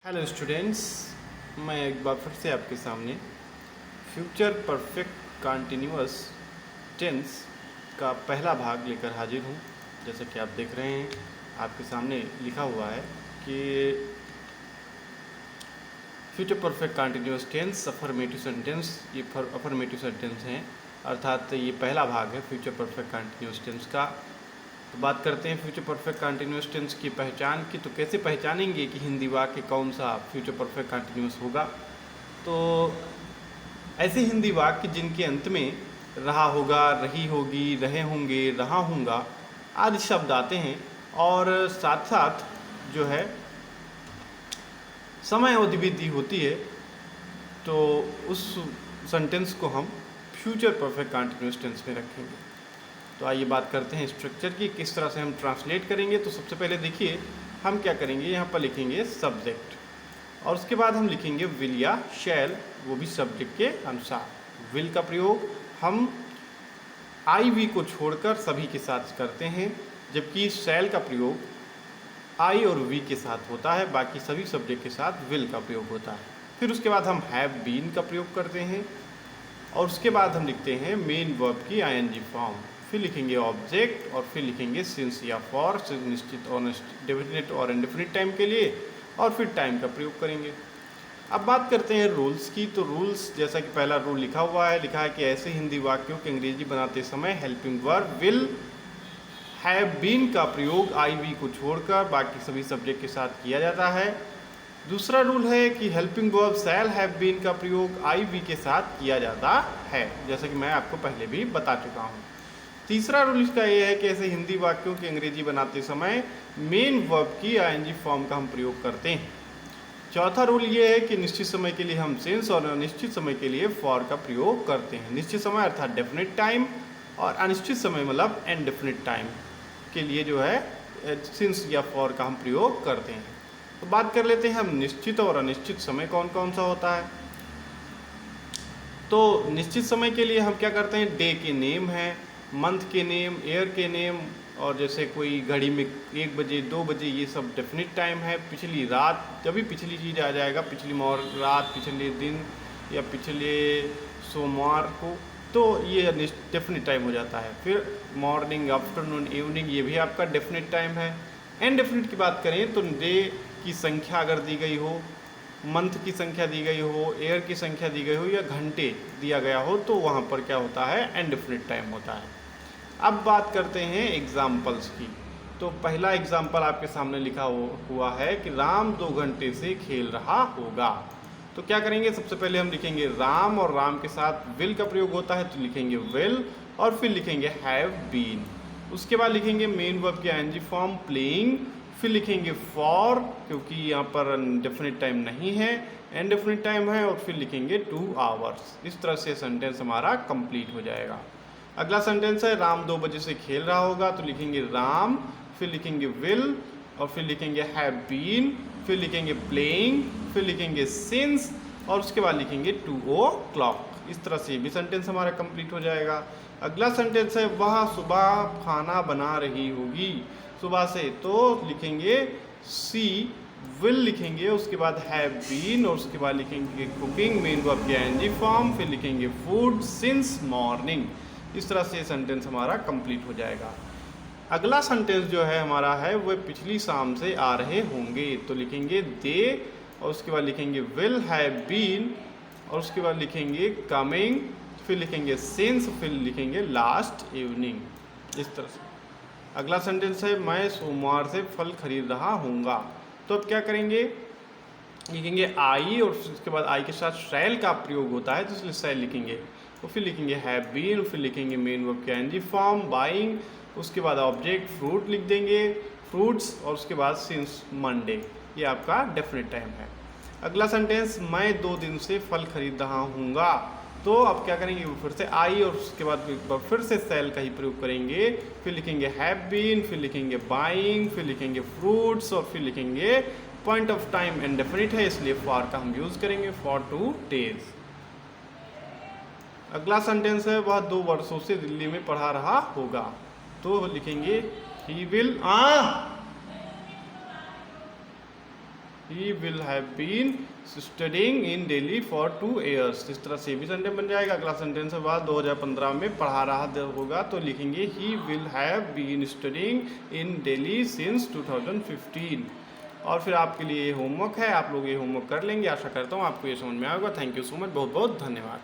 Hello students, मैं एक बार फिर से आपके सामने फ्यूचर परफेक्ट कंटिन्यूअस टेंस का पहला भाग लेकर हाजिर हूँ। जैसा कि आप देख रहे हैं, आपके सामने लिखा हुआ है कि future perfect continuous tense affirmative sentence, ये अफर्मेटिव सेंटेंस हैं, अर्थात ये पहला भाग है फ्यूचर परफेक्ट कंटिन्यूअस टेंस का। तो बात करते हैं फ्यूचर परफेक्ट कंटिन्यूअस टेंस की पहचान की। तो कैसे पहचानेंगे कि हिंदी वाक्य कौन सा फ्यूचर परफेक्ट कंटिन्यूअस होगा? तो ऐसे हिंदी वाक्य जिनके अंत में रहा होगा, रही होगी, रहे होंगे, रहा होगा आदि शब्द आते हैं और साथ साथ जो है समय अवधि भी दी होती है, तो उस सेंटेंस को हम फ्यूचर परफेक्ट कंटिन्यूअस टेंस में रखेंगे। तो आइए बात करते हैं स्ट्रक्चर की, किस तरह से हम ट्रांसलेट करेंगे। तो सबसे पहले देखिए हम क्या करेंगे, यहाँ पर लिखेंगे सब्जेक्ट और उसके बाद हम लिखेंगे विल या शैल, वो भी सब्जेक्ट के अनुसार। विल का प्रयोग हम आई वी को छोड़कर सभी के साथ करते हैं, जबकि शैल का प्रयोग आई और वी के साथ होता है, बाकी सभी सब्जेक्ट के साथ विल का प्रयोग होता है। फिर उसके बाद हम हैव बीन का प्रयोग करते हैं और उसके बाद हम लिखते हैं मेन वर्ब की आईएनजी फॉर्म। फिर लिखेंगे ऑब्जेक्ट और फिर लिखेंगे सिंस या फॉर, निश्चित और डेफिनेट और इंडेफिनिट टाइम के लिए, और फिर टाइम का प्रयोग करेंगे। अब बात करते हैं रूल्स की। तो रूल्स, जैसा कि पहला रूल लिखा हुआ है, लिखा है कि ऐसे हिंदी वाक्यों के अंग्रेजी बनाते समय helping verb will have been का प्रयोग आई वी को छोड़कर बाकी सभी सब्जेक्ट के साथ किया जाता है। दूसरा रूल है कि helping verb shall have been का प्रयोग आई वी के साथ किया जाता है, जैसा कि मैं आपको पहले भी बता चुका हूँ। तीसरा रूल इसका यह है कि ऐसे हिंदी वाक्यों की अंग्रेजी बनाते समय मेन वर्ब की आईएनजी फॉर्म का हम प्रयोग करते हैं। चौथा रूल ये है कि निश्चित समय के लिए हम सिंस और अनिश्चित समय के लिए फॉर का प्रयोग करते हैं। निश्चित समय अर्थात डेफिनेट टाइम और अनिश्चित समय मतलब इनडेफिनिट टाइम के लिए जो है सिंस या फॉर का हम प्रयोग करते हैं। तो बात कर लेते हैं हम निश्चित और अनिश्चित समय कौन कौन सा होता है। तो निश्चित समय के लिए हम क्या करते हैं, डे के नेम है, मंथ के नेम, ईयर के नेम, और जैसे कोई घड़ी में 1 बजे 2 बजे, ये सब डेफिनेट टाइम है। पिछली रात, जब भी पिछली चीज़ आ जाएगा, पिछली रात, पिछले दिन या पिछले सोमवार को, तो ये डेफिनेट टाइम हो जाता है। फिर मॉर्निंग, आफ्टरनून, इवनिंग, ये भी आपका डेफिनेट टाइम है। इनडेफिनिट की बात करें तो डे की संख्या अगर दी गई हो, मंथ की संख्या दी गई हो, ईयर की संख्या दी गई हो या घंटे दिया गया हो, तो वहाँ पर क्या होता है, इनडेफिनिट टाइम होता है। अब बात करते हैं एग्जाम्पल्स की। तो पहला एग्जाम्पल आपके सामने लिखा हुआ है कि राम 2 घंटे से खेल रहा होगा। तो क्या करेंगे, सबसे पहले हम लिखेंगे राम और राम के साथ विल का प्रयोग होता है, तो लिखेंगे विल और फिर लिखेंगे हैव बीन। उसके बाद लिखेंगे मेन वर्ब की आईएनजी फॉर्म प्लेइंग, फिर लिखेंगे फॉर क्योंकि यहाँ पर डेफिनेट टाइम नहीं है, इनडेफिनिट टाइम है, और फिर लिखेंगे 2 आवर्स। इस तरह से सेंटेंस हमारा कंप्लीट हो जाएगा। अगला सेंटेंस है राम 2 बजे से खेल रहा होगा, तो लिखेंगे राम, फिर लिखेंगे विल और फिर लिखेंगे हैव बीन, फिर लिखेंगे प्लेइंग, फिर लिखेंगे सिंस और उसके बाद लिखेंगे 2 o'clock। इस तरह से भी सेंटेंस हमारा कंप्लीट हो जाएगा। अगला सेंटेंस है वह सुबह खाना बना रही होगी, सुबह से, तो लिखेंगे सी विल लिखेंगे, उसके बाद हैव बीन और उसके बाद लिखेंगे कुकिंग, मेन वर्ब की आईएनजी फॉर्म, फिर लिखेंगे फूड सिंस मॉर्निंग। इस तरह से सेंटेंस हमारा कंप्लीट हो जाएगा। अगला सेंटेंस जो है हमारा है वह पिछली शाम से आ रहे होंगे, तो लिखेंगे दे और उसके बाद लिखेंगे विल हैव बीन और उसके बाद लिखेंगे कमिंग, फिर लिखेंगे सिंस, फिर लिखेंगे लास्ट इवनिंग। इस तरह से अगला सेंटेंस है मैं सोमवार से फल खरीद रहा हूँगा। तो अब क्या करेंगे, लिखेंगे आई और उसके बाद आई के साथ शैल का प्रयोग होता है, तो इसलिए शैल लिखेंगे, और फिर लिखेंगे हैव बीन, फिर लिखेंगे मेन वर्ब की आईएनजी फॉर्म बाइंग, उसके बाद ऑब्जेक्ट फ्रूट लिख देंगे, फ्रूट्स, और उसके बाद सिंस मंडे। ये आपका डेफिनेट टाइम है। अगला सेंटेंस मैं 2 दिन से फल खरीद रहा हूँगा। तो अब क्या करेंगे, फिर से आई और उसके बाद फिर से शैल का ही प्रयोग करेंगे, फिर लिखेंगे हैव बीन, फिर लिखेंगे बाइंग, फिर लिखेंगे फ्रूट्स और फिर लिखेंगे पॉइंट ऑफ टाइम इंडेफिनिट है, इसलिए फॉर का हम यूज़ करेंगे फॉर 2 days। अगला सेंटेंस है वह 2 वर्षों से दिल्ली में पढ़ा रहा होगा, तो लिखेंगे he will he will have been studying in Delhi for 2 years। इस तरह से भी सेंटेंस बन जाएगा। अगला सेंटेंस है बाद 2015 में पढ़ा रहा होगा तो लिखेंगे he will have been studying in Delhi since 2015। और फिर आपके लिए ये होमवर्क है, आप लोग ये होमवर्क कर लेंगे। आशा करता हूँ आपको ये समझ में आएगा। थैंक यू सो मच, बहुत बहुत धन्यवाद।